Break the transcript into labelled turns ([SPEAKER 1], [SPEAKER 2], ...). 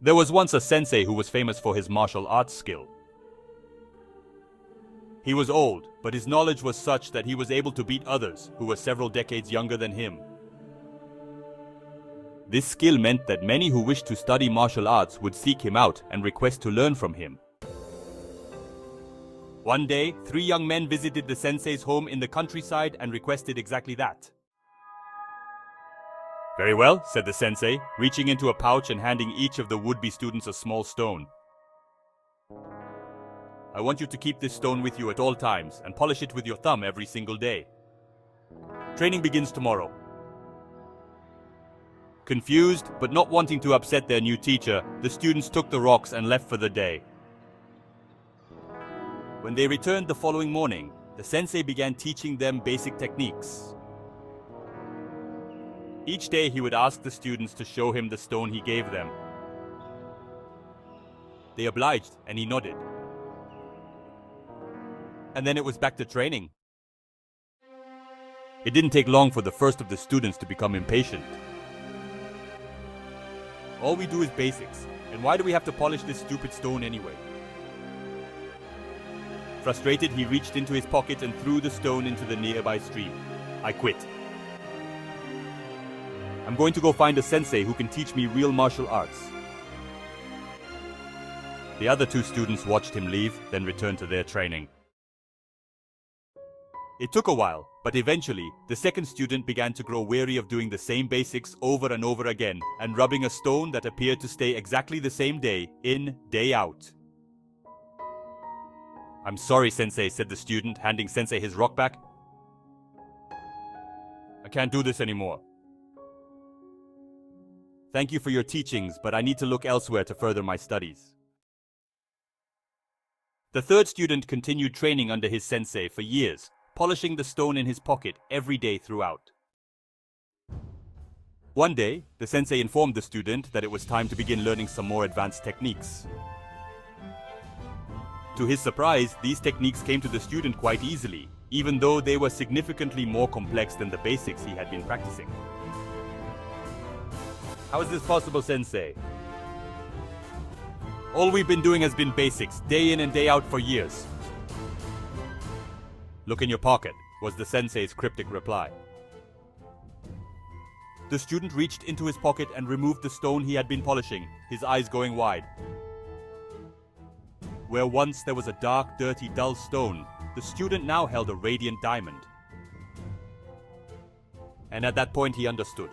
[SPEAKER 1] There was once a sensei who was famous for his martial arts skill. He was old, but his knowledge was such that he was able to beat others who were several decades younger than him. This skill meant that many who wished to study martial arts would seek him out and request to learn from him. One day, 3 young men visited the sensei's home in the countryside and requested exactly that. "Very well," said the sensei, reaching into a pouch and handing each of the would-be students a small stone. "I want you to keep this stone with you at all times and polish it with your thumb every single day. Training begins tomorrow." Confused, but not wanting to upset their new teacher, the students took the rocks and left for the day. When they returned the following morning, the sensei began teaching them basic techniques. Each day he would ask the students to show him the stone he gave them. They obliged, and he nodded. And then it was back to training. It didn't take long for the first of the students to become impatient. "All we do is basics, and why do we have to polish this stupid stone anyway?" Frustrated, he reached into his pocket and threw the stone into the nearby stream. "I quit. I'm going to go find a sensei who can teach me real martial arts." The other 2 students watched him leave, then returned to their training. It took a while, but eventually, the second student began to grow weary of doing the same basics over and over again, and rubbing a stone that appeared to stay exactly the same day in, day out. "I'm sorry, sensei," said the student, handing sensei his rock back. "I can't do this anymore. Thank you for your teachings, but I need to look elsewhere to further my studies." The third student continued training under his sensei for years, polishing the stone in his pocket every day throughout. One day, the sensei informed the student that it was time to begin learning some more advanced techniques. To his surprise, these techniques came to the student quite easily, even though they were significantly more complex than the basics he had been practicing. "How is this possible, sensei? All we've been doing has been basics, day in and day out for years." "Look in your pocket," was the sensei's cryptic reply. The student reached into his pocket and removed the stone he had been polishing, his eyes going wide. Where once there was a dark, dirty, dull stone, the student now held a radiant diamond. And at that point he understood.